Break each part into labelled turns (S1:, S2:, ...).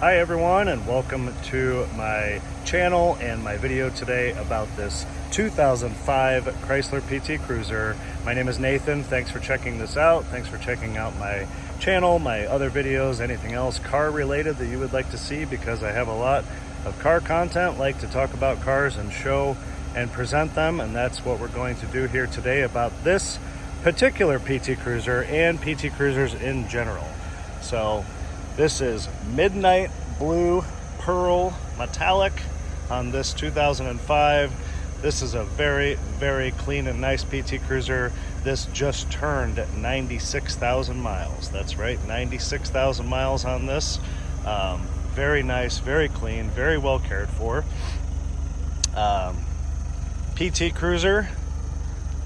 S1: Hi everyone, and welcome to my channel and my video today about this 2005 Chrysler PT Cruiser. My name is Nathan. Thanks for checking this out. Thanks for checking out my channel, my other videos, anything else car related that you would like to see, because I have a lot of car content, like to talk about cars and show and present them, and that's what we're going to do here today about this particular PT Cruiser and PT Cruisers in general. So this is Midnight Blue Pearl Metallic on this 2005. This is a very, very clean and nice PT Cruiser. This just turned 96,000 miles. That's right, 96,000 miles on this. Very nice, very clean, very well cared for. PT Cruiser,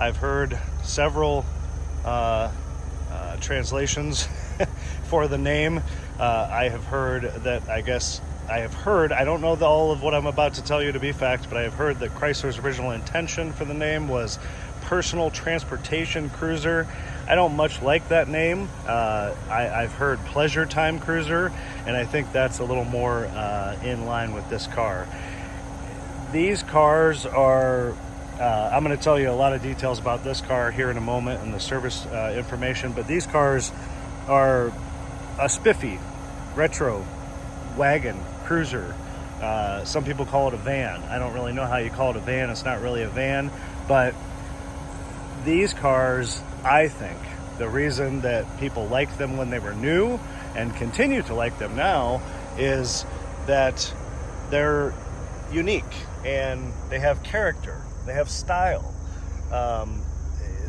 S1: I've heard several translations for the name. I have heard that, I don't know all of what I'm about to tell you to be fact, but I have heard that Chrysler's original intention for the name was Personal Transportation Cruiser. I don't much like that name. I've heard Pleasure Time Cruiser, and I think that's a little more in line with this car. These cars are, I'm going to tell you a lot of details about this car here in a moment and the service information, but these cars are a spiffy retro wagon cruiser. Some people call it a van. I don't really know how you call it a van. It's not really a van, but these cars, I think the reason that people liked them when they were new and continue to like them now is that they're unique and they have character, they have style.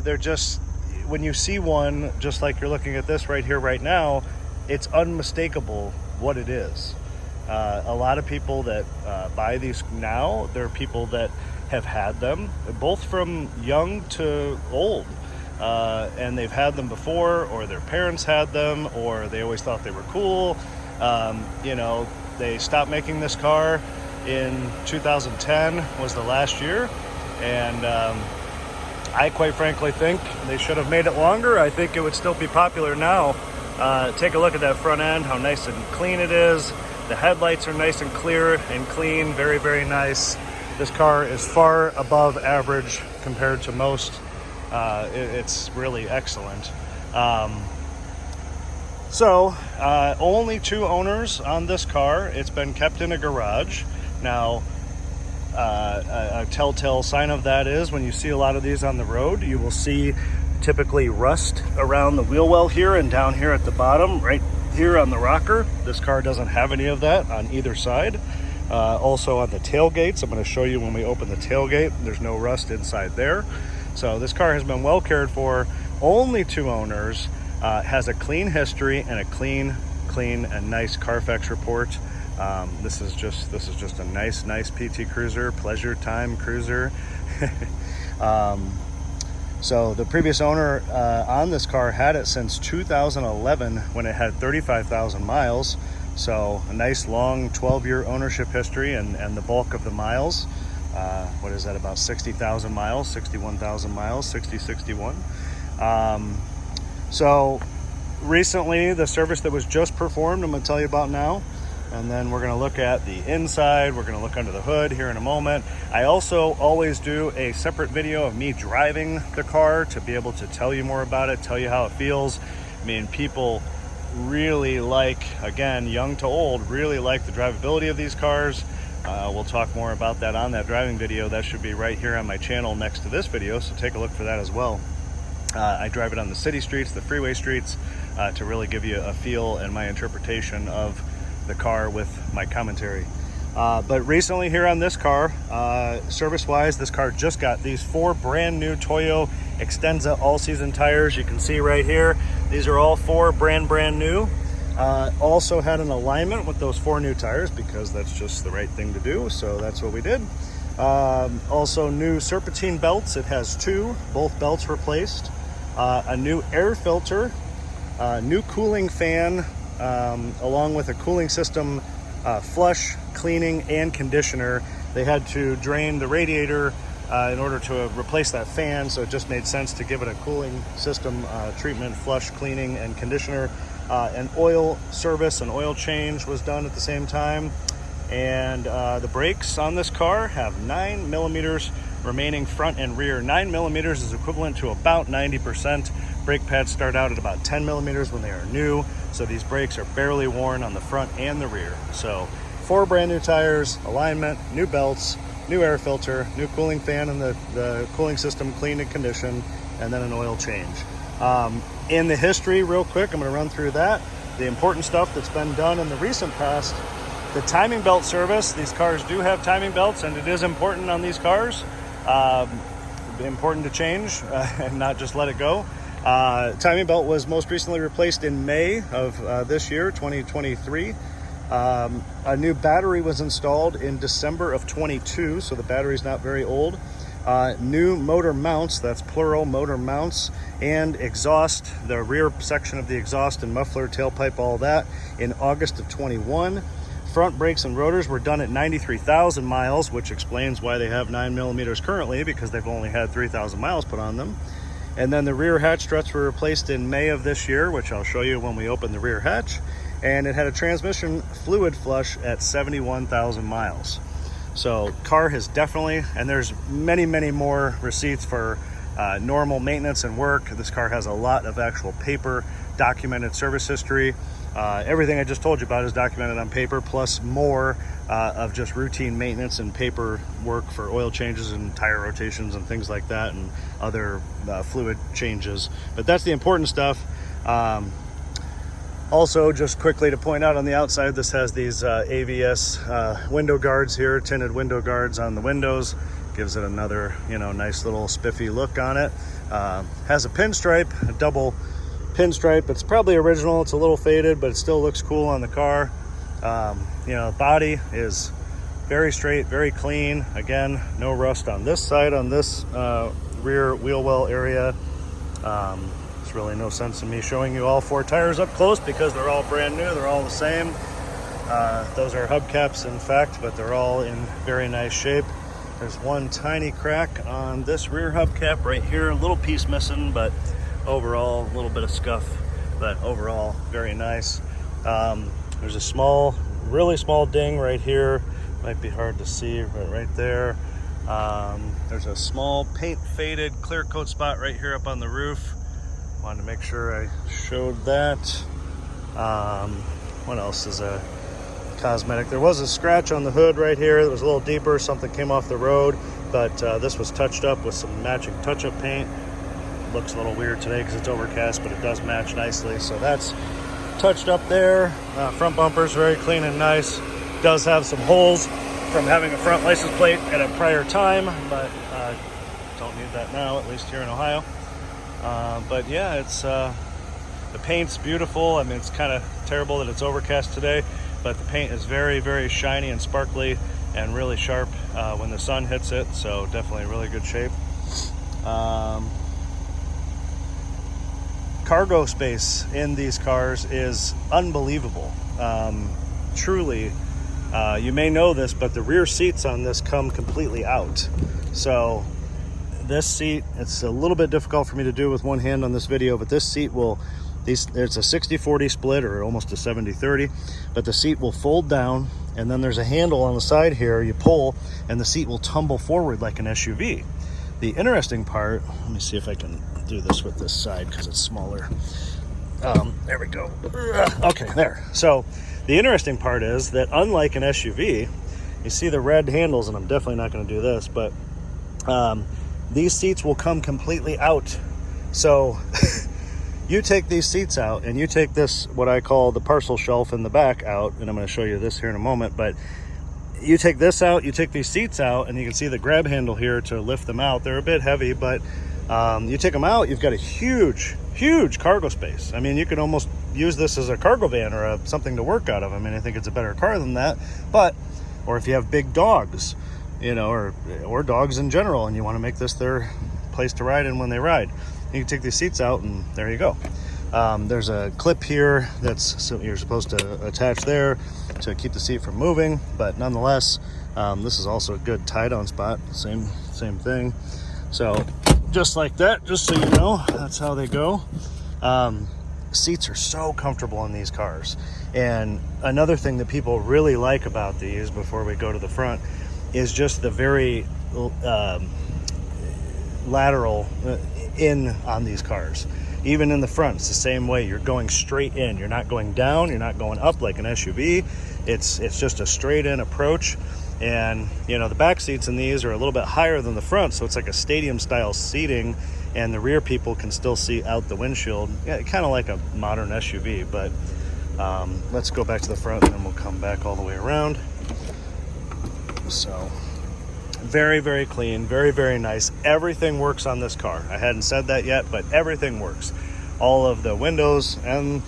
S1: They're just, when you see one, just like you're looking at this right here, right now, it's unmistakable what it is. A lot of people that buy these now, they're people that have had them, both from young to old. And they've had them before, or their parents had them, or they always thought they were cool. You know, they stopped making this car in 2010 was the last year. And I quite frankly think they should have made it longer. I think it would still be popular now. Take a look at that front end, how nice and clean it is. The headlights are nice and clear and clean, very, very nice. This car is far above average compared to most. It's really excellent. Only 2 owners on this car. It's been kept in a garage. Now, a telltale sign of that is when you see a lot of these on the road, you will see typically rust around the wheel well here and down here at the bottom, right here on the rocker. This car doesn't have any of that on either side. Also on the tailgates, I'm going to show you when we open the tailgate, there's no rust inside there. So this car has been well cared for. Only 2 owners, has a clean history and a clean and nice Carfax report. This is just a nice PT Cruiser, Pleasure Time Cruiser. So the previous owner on this car had it since 2011 when it had 35,000 miles. So a nice long 12-year ownership history, and the bulk of the miles, what is that, about 60,000 miles, 61,000 miles, 61. So recently, the service that was just performed, I'm going to tell you about now. And then we're going to look at the inside. We're going to look under the hood here in a moment. I also always do a separate video of me driving the car to be able to tell you more about it, tell you how it feels. I mean, people really like, again, young to old, really like the drivability of these cars. We'll talk more about that on that driving video. That should be right here on my channel next to this video, so take a look for that as well. I drive it on the city streets, the freeway streets, to really give you a feel and my interpretation of the car with my commentary. But recently here on this car, service-wise, this car just got these 4 brand new Toyo Extenza all-season tires. You can see right here, these are all 4 brand new. Also had an alignment with those 4 new tires because that's just the right thing to do, so that's what we did. Also new serpentine belts. It has 2, both belts replaced. A new air filter, new cooling fan, along with a cooling system, flush, cleaning, and conditioner. They had to drain the radiator in order to replace that fan, so it just made sense to give it a cooling system treatment, flush, cleaning, and conditioner. An oil service, an oil change was done at the same time. And the brakes on this car have 9 millimeters remaining front and rear. 9 millimeters is equivalent to about 90%. Brake pads start out at about 10 millimeters when they are new. So these brakes are barely worn on the front and the rear. So 4 brand new tires, alignment, new belts, new air filter, new cooling fan and the cooling system cleaned and conditioned, and then an oil change. In the history, real quick, I'm going to run through that. The important stuff that's been done in the recent past, the timing belt service. These cars do have timing belts, and it is important on these cars. Important to change and not just let it go. Timing belt was most recently replaced in May of this year, 2023. A new battery was installed in December of 22, so the battery's not very old. New motor mounts, that's plural, motor mounts, and exhaust, the rear section of the exhaust and muffler, tailpipe, all that, in August of 21. Front brakes and rotors were done at 93,000 miles, which explains why they have 9 millimeters currently, because they've only had 3,000 miles put on them. And then the rear hatch struts were replaced in May of this year, which I'll show you when we open the rear hatch. And it had a transmission fluid flush at 71,000 miles. So car has definitely, and there's many, many more receipts for normal maintenance and work. This car has a lot of actual paper documented service history. Everything I just told you about is documented on paper, plus more of just routine maintenance and paper work for oil changes and tire rotations and things like that, and other fluid changes. But that's the important stuff. Also, just quickly to point out, on the outside, this has these AVS window guards here, tinted window guards on the windows. Gives it another, nice little spiffy look on it. Has a pinstripe, a double pinstripe. It's probably original. It's a little faded, but it still looks cool on the car. The body is very straight, very clean. Again, no rust on this side, on this rear wheel well area. There's really no sense in me showing you all 4 tires up close because they're all brand new. They're all the same. Those are hubcaps, in fact, but they're all in very nice shape. There's one tiny crack on this rear hubcap right here, a little piece missing, but overall a little bit of scuff, but overall very nice. There's a small, really small ding right here. Might be hard to see, but right there. There's a small paint faded clear coat spot right here up on the roof. Wanted to make sure I showed that. What else is a cosmetic? There was a scratch on the hood right here that was a little deeper. Something came off the road, but this was touched up with some matching touch-up paint. Looks a little weird today because it's overcast, but it does match nicely. So that's touched up there. Front bumper's very clean and nice. Does have some holes from having a front license plate at a prior time, but don't need that now, at least here in Ohio. But yeah, it's the paint's beautiful. I mean, it's kind of terrible that it's overcast today, but the paint is very, very shiny and sparkly and really sharp when the sun hits it. So definitely really good shape. Cargo space in these cars is unbelievable. Truly, you may know this, but the rear seats on this come completely out. So this seat, it's a little bit difficult for me to do with one hand on this video, but this seat will, it's a 60-40 split or almost a 70-30, but the seat will fold down, and then there's a handle on the side here you pull, and the seat will tumble forward like an SUV. The interesting part, let me see if I can do this with this side because it's smaller. There we go. Okay, there. So the interesting part is that unlike an SUV, you see the red handles, and I'm definitely not going to do this, but these seats will come completely out. So you take these seats out and you take this, what I call the parcel shelf in the back out, and I'm going to show you this here in a moment, but you take this out, you take these seats out, and you can see the grab handle here to lift them out. They're a bit heavy, but you take them out, you've got a huge, huge cargo space. I mean, you could almost use this as a cargo van or something to work out of. I mean, I think it's a better car than that, but, or if you have big dogs, or dogs in general, and you want to make this their place to ride in when they ride, you can take these seats out and there you go. There's a clip here that's you're supposed to attach there to keep the seat from moving, but nonetheless, this is also a good tie-down spot. Same thing. So just like that, just so you know, that's how they go. seats are so comfortable in these cars. And another thing that people really like about these, before we go to the front, is just the very lateral in on these cars. Even in the front, it's the same way. You're going straight in. You're not going down. You're not going up like an SUV. It's just a straight in approach. And you know, the back seats in these are a little bit higher than the front, so it's like a stadium style seating, and the rear people can still see out the windshield. Yeah, kind of like a modern SUV. But let's go back to the front, and then we'll come back all the way around. So very, very clean, very, very nice. Everything works on this car. I hadn't said that yet, but everything works. All of the windows and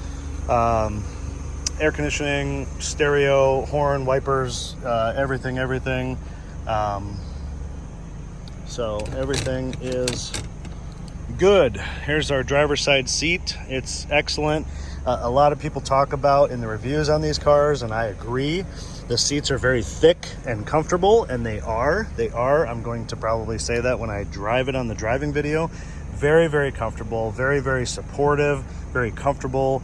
S1: air conditioning, stereo, horn, wipers, everything. So everything is good. Here's our driver's side seat. It's excellent. A lot of people talk about in the reviews on these cars, and I agree, the seats are very thick and comfortable, and they are. I'm going to probably say that when I drive it on the driving video. Very, very comfortable, very, very supportive, very comfortable,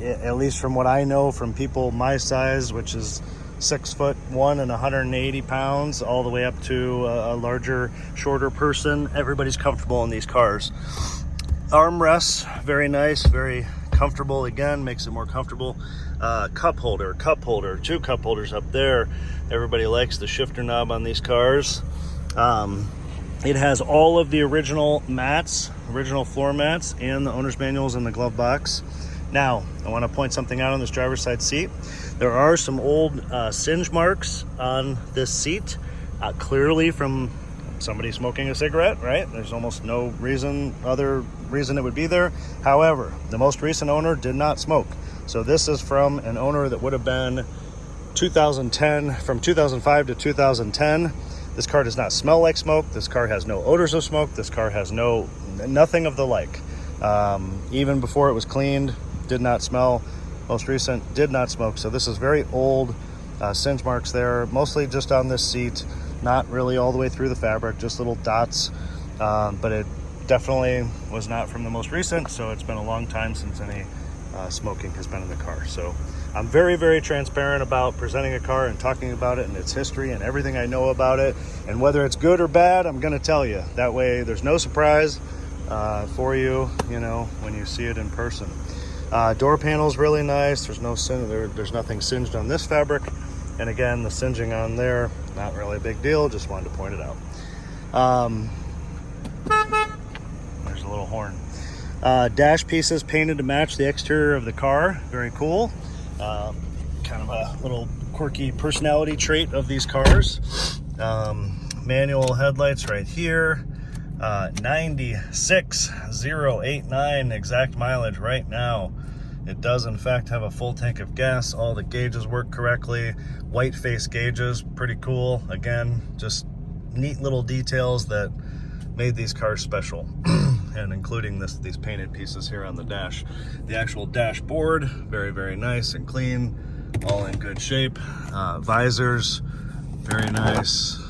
S1: at least from what I know from people my size, which is 6'1" and 180 pounds, all the way up to a larger, shorter person. Everybody's comfortable in these cars. Armrests, very nice, very comfortable. Again, makes it more comfortable. Cup holder, two cup holders up there. Everybody likes the shifter knob on these cars. It has all of the original mats, original floor mats, and the owner's manuals in the glove box. Now, I want to point something out on this driver's side seat. There are some old singe marks on this seat, clearly from somebody smoking a cigarette, right? There's almost no other reason it would be there. However, the most recent owner did not smoke. So this is from an owner that would have been 2010, from 2005 to 2010. This car does not smell like smoke. This car has no odors of smoke. This car has nothing of the like. Even before it was cleaned, did not smell. Most recent, did not smoke. So this is very old singe marks there, mostly just on this seat, not really all the way through the fabric, just little dots. But it definitely was not from the most recent, so it's been a long time since any smoking has been in the car. So I'm very, very transparent about presenting a car and talking about it and its history and everything I know about it. And whether it's good or bad, I'm going to tell you. That way there's no surprise for you, you know, when you see it in person. Door panel's really nice. There's nothing singed on this fabric. And again, the singeing on there, not really a big deal. Just wanted to point it out. There's a little horn. Dash pieces painted to match the exterior of the car. Very cool. Kind of a little quirky personality trait of these cars. Manual headlights right here. 96,089 exact mileage right now. It does in fact have a full tank of gas. All the gauges work correctly. White face gauges, pretty cool. Again, just neat little details that made these cars special. And including these painted pieces here on the dash. The actual dashboard, very, very nice and clean, all in good shape. Visors, very nice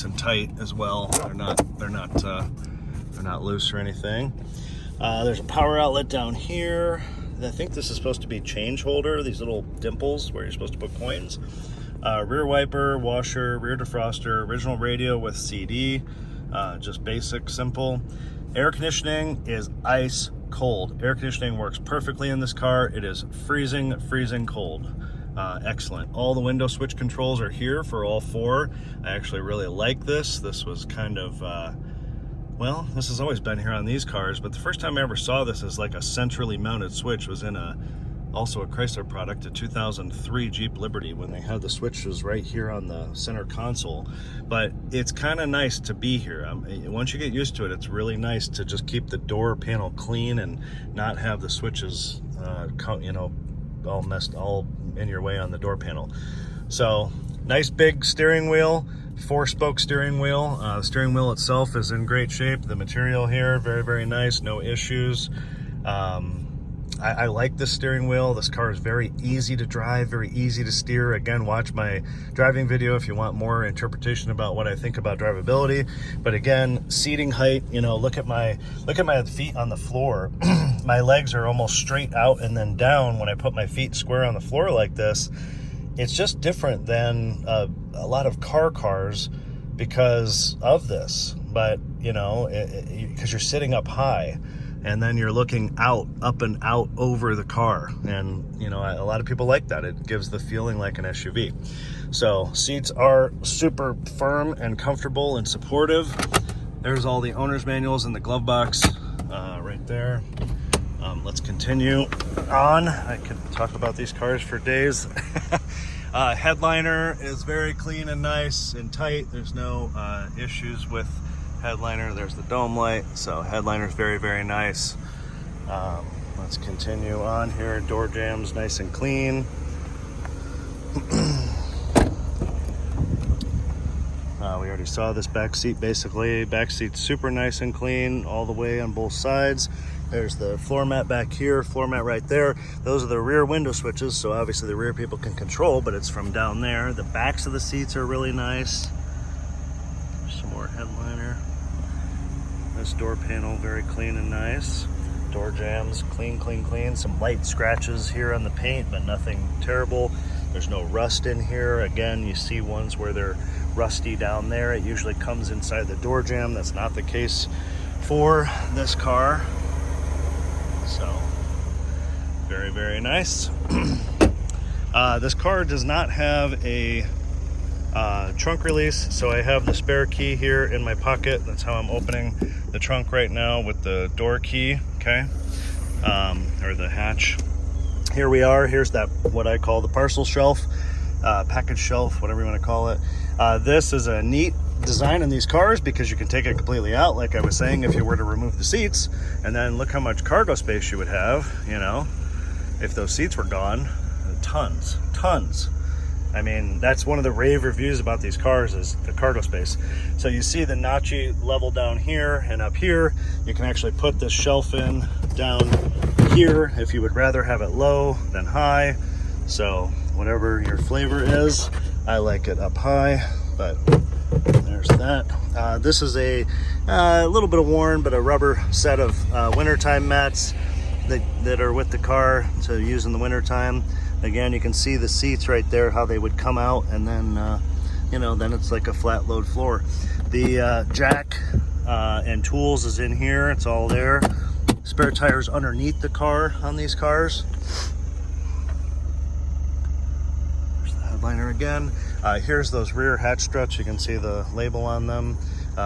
S1: and tight as well. They're not loose or anything. There's a power outlet down here. I think this is supposed to be change holder, these little dimples where you're supposed to put coins. Rear wiper, washer, rear defroster, original radio with CD. Just basic, simple. Air conditioning is ice cold. Air conditioning works perfectly in this car. It is freezing cold. Excellent. All the window switch controls are here for all four. I actually really like this. This was kind of, well, this has always been here on these cars, but the first time I ever saw this as like a centrally mounted switch was in also a Chrysler product, a 2003 Jeep Liberty, when they had the switches right here on the center console. But it's kind of nice to be here. Once you get used to it, it's really nice to just keep the door panel clean and not have the switches, you know, all in your way on the door panel. So nice big steering wheel, 4-spoke steering wheel. The steering wheel itself is in great shape. The material here, very, very nice, no issues. I like this steering wheel. This car is very easy to drive, very easy to steer. Again, watch my driving video if you want more interpretation about what I think about drivability. But again, seating height, you know, look at my feet on the floor. My legs are almost straight out and then down when I put my feet square on the floor like this. It's just different than a lot of cars because of this. But, you know, because you're sitting up high. And then you're looking up and out over the car. And, you know, a lot of people like that. It gives the feeling like an SUV. So seats are super firm and comfortable and supportive. There's all the owner's manuals in the glove box right there. Let's continue on. I could talk about these cars for days. Headliner is very clean and nice and tight. There's no issues with headliner. There's the dome light, so headliner is very, very nice. Let's continue on here. Door jambs nice and clean. We already saw this back seat. Basically, back seat's super nice and clean all the way on both sides. There's the floor mat back here, floor mat right there. Those are the rear window switches, so obviously the rear people can control, but it's from down there. The backs of the seats are really nice. Some more headliner. This door panel very clean and nice. Door jambs clean, clean, clean. Some light scratches here on the paint, but nothing terrible. There's no rust in here. Again, you see ones where they're rusty down there. It usually comes inside the door jamb. That's not the case for this car. So very, very nice. This car does not have a trunk release, so I have the spare key here in my pocket. That's how I'm opening the trunk right now, with the door key, okay, or the hatch. Here we are. Here's that, what I call the parcel shelf, package shelf, whatever you want to call it. This is a neat design in these cars because you can take it completely out, like I was saying, if you were to remove the seats, and then look how much cargo space you would have, you know, if those seats were gone. Tons. I mean, that's one of the rave reviews about these cars, is the cargo space. So you see the notchy level down here and up here. You can actually put this shelf in down here if you would rather have it low than high. So whatever your flavor is, I like it up high, but there's that. This is a little bit of worn, but a rubber set of wintertime mats that are with the car to use in the wintertime. Again, you can see the seats right there, how they would come out, and then, you know, then it's like a flat load floor. The jack and tools is in here. It's all there. Spare tires underneath the car on these cars. There's the headliner again. Here's those rear hatch struts. You can see the label on them.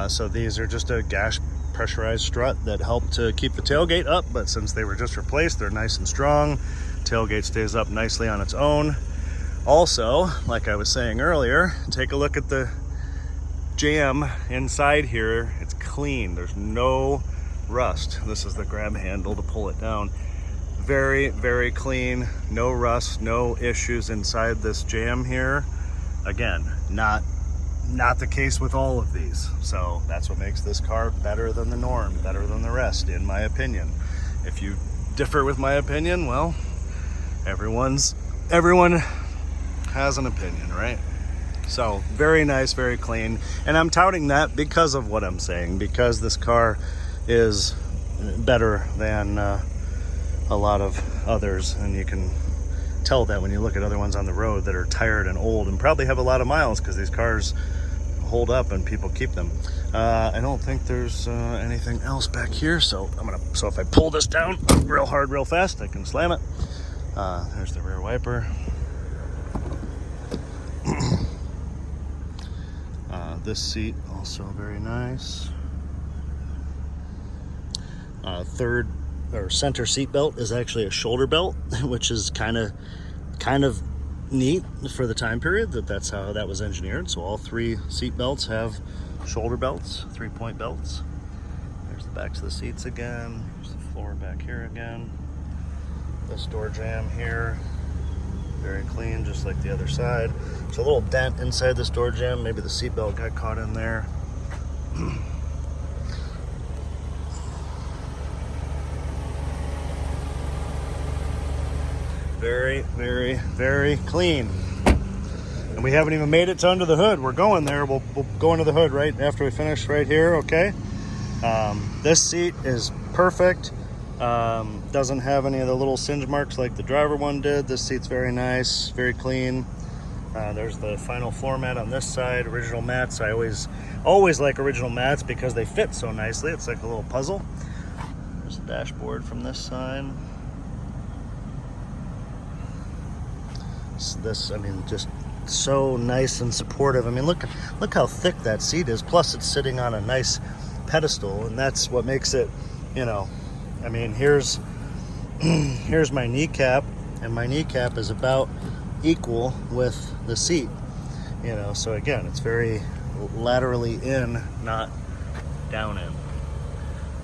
S1: So these are just a gas pressurized strut that help to keep the tailgate up, but since they were just replaced, they're nice and strong. Tailgate stays up nicely on its own. Also, like I was saying earlier, take a look at the jamb inside here. It's clean. There's no rust. This is the grab handle to pull it down. Very, very clean. No rust, no issues inside this jamb here. Again, not the case with all of these. So that's what makes this car better than the norm, better than the rest, in my opinion. If you differ with my opinion, well, everyone has an opinion, right? So very nice, very clean. And I'm touting that because of what I'm saying, because this car is better than a lot of others. And you can tell that when you look at other ones on the road that are tired and old and probably have a lot of miles, because these cars hold up and people keep them. I don't think there's anything else back here, so so if I pull this down real hard, real fast, I can slam it. There's the rear wiper. This seat also very nice. Third or center seat belt is actually a shoulder belt, which is kind of neat for the time period that's how that was engineered. So all three seat belts have shoulder belts, 3-point belts. There's the backs of the seats again. There's the floor back here again. This door jamb here, very clean, just like the other side. There's a little dent inside this door jamb. Maybe the seat belt got caught in there. very, very, very clean. And we haven't even made it to under the hood. We're going there. We'll go into the hood right after we finish right here, okay? This seat is perfect. Doesn't have any of the little singe marks like the driver one did. This seat's very nice, very clean. There's the final floor mat on this side, original mats. I always like original mats because they fit so nicely. It's like a little puzzle. There's the dashboard from this side. This, I mean, just so nice and supportive. I mean, look how thick that seat is. Plus, it's sitting on a nice pedestal, and that's what makes it, you know. I mean, here's my kneecap, and my kneecap is about equal with the seat, you know. So again, it's very laterally in, not down in.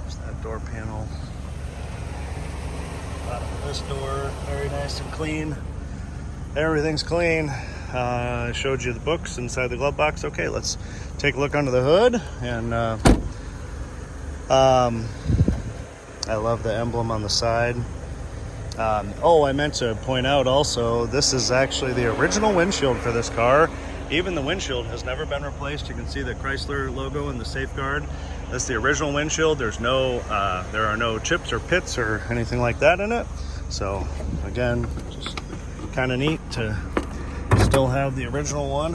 S1: There's that door panel. Bottom of this door, very nice and clean. Everything's clean. I showed you the books inside the glove box. Okay, let's take a look under the hood. And I love the emblem on the side. Oh, I meant to point out also, this is actually the original windshield for this car. Even the windshield has never been replaced. You can see the Chrysler logo and the safeguard. That's the original windshield. There's no, there are no chips or pits or anything like that in it. So again, just kind of neat to still have the original one.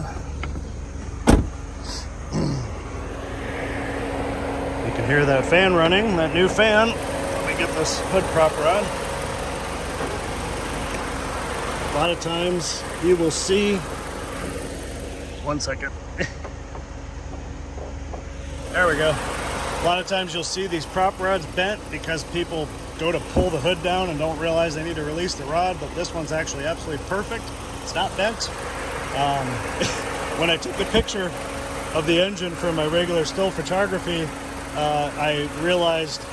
S1: You can hear that fan running, that new fan. Let me get this hood proper on. A lot of times you will see, one second. There we go. A lot of times you'll see these prop rods bent because people go to pull the hood down and don't realize they need to release the rod, but this one's actually absolutely perfect. It's not bent. When I took the picture of the engine for my regular still photography, I realized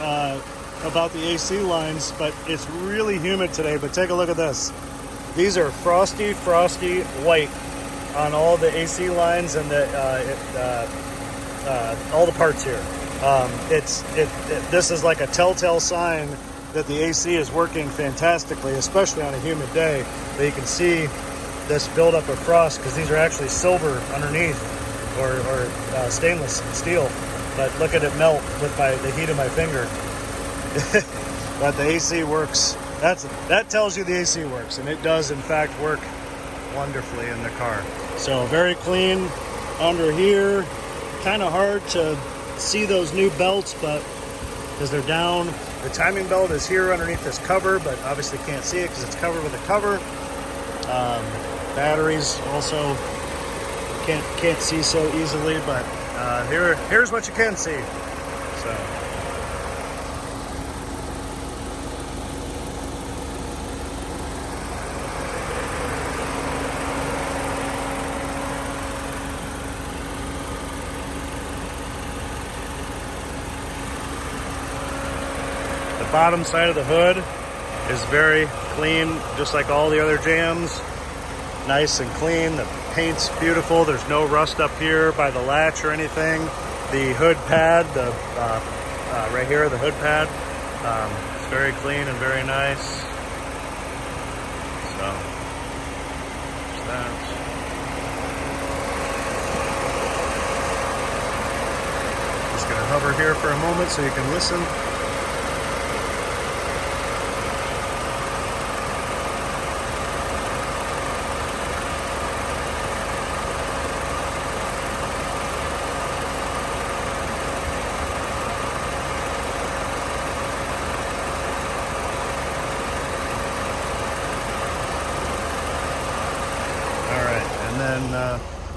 S1: about the AC lines, but it's really humid today. But take a look at this. These are frosty white on all the AC lines and all the parts here. This is like a telltale sign that the AC is working fantastically, especially on a humid day. But you can see this buildup of frost because these are actually silver underneath, or stainless steel. But look at it melt with the heat of my finger. But the AC works. That tells you the AC works, and it does in fact work wonderfully in the car. So very clean under here. Kind of hard to see those new belts, but because they're down. The timing belt is here underneath this cover, but obviously can't see it because it's covered with a cover. Batteries also can't see so easily, but here's what you can see. So. The bottom side of the hood is very clean, just like all the other jams. Nice and clean. The paint's beautiful. There's no rust up here by the latch or anything. The hood pad, right here, the hood pad, it's very clean and very nice. So, there's that. Just gonna hover here for a moment so you can listen.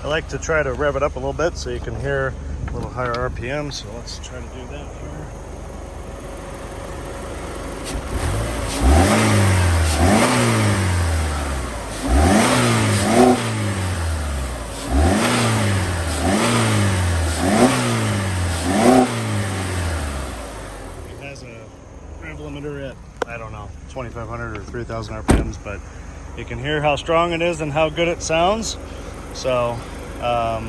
S1: I like to try to rev it up a little bit so you can hear a little higher RPM, so let's try to do that here. It has a rev limiter at, I don't know, 2,500 or 3,000 RPMs, but you can hear how strong it is and how good it sounds. So, all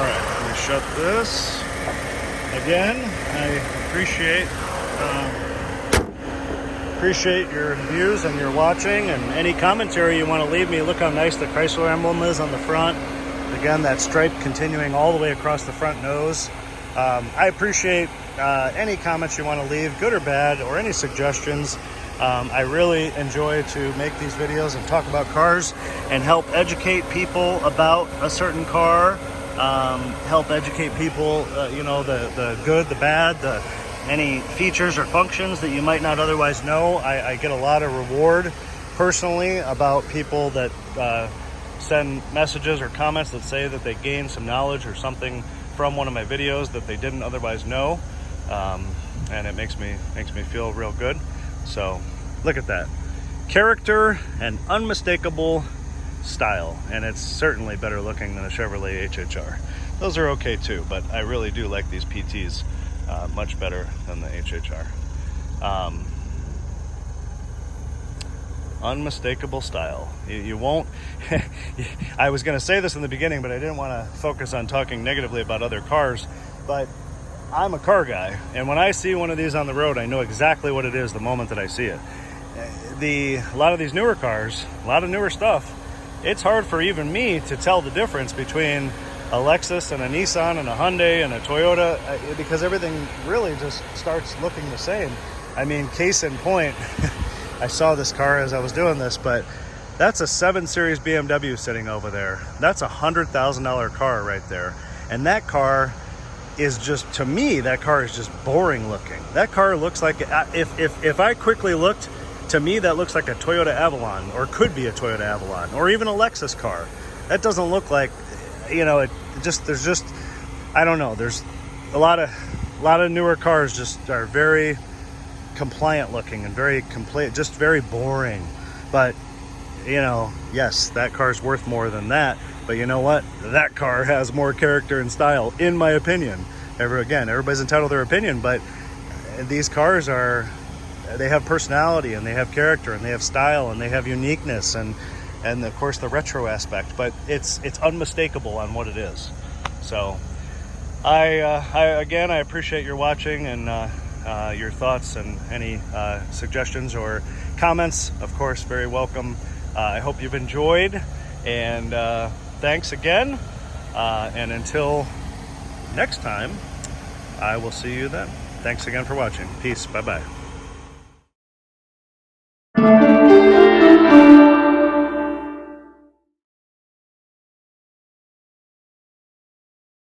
S1: right, let me shut this. Again, I appreciate Appreciate your views and your watching, and any commentary you want to leave me. Look how nice the Chrysler emblem is on the front. Again, that stripe continuing all the way across the front nose. I appreciate any comments you want to leave, good or bad, or any suggestions. I really enjoy to make these videos and talk about cars and help educate people about a certain car, help educate people, you know, the good, the bad, any features or functions that you might not otherwise know. I get a lot of reward personally about people that send messages or comments that say that they gained some knowledge or something from one of my videos that they didn't otherwise know, and it makes me feel real good. So look at that character and unmistakable style, and it's certainly better looking than a Chevrolet HHR. Those are okay too, but I really do like these PTs much better than the HHR. Unmistakable style. You won't I was going to say this in the beginning, but I didn't want to focus on talking negatively about other cars, but I'm a car guy, and when I see one of these on the road, I know exactly what it is the moment that I see it. A lot of these newer cars, a lot of newer stuff, it's hard for even me to tell the difference between a Lexus and a Nissan and a Hyundai and a Toyota, because everything really just starts looking the same. I mean, case in point, I saw this car as I was doing this, but that's a 7 Series BMW sitting over there. That's a $100,000 car right there. And that car is just, to me, that car is just boring looking. That car looks like, if I quickly looked, to me that looks like a Toyota Avalon, or could be a Toyota Avalon, or even a Lexus car. That doesn't look like, you know, there's just, I don't know, there's a lot of newer cars just are very compliant looking and very complete, just very boring. But, you know, yes, that car's worth more than that, but you know what, that car has more character and style, in my opinion. Everybody's entitled to their opinion, but these cars they have personality, and they have character, and they have style, and they have uniqueness, and of course the retro aspect, but it's unmistakable on what it is. So I appreciate your watching and your thoughts, and any suggestions or comments, of course, very welcome. I hope you've enjoyed, and thanks again, and until next time, I will see you then. Thanks again for watching. Peace. Bye-bye.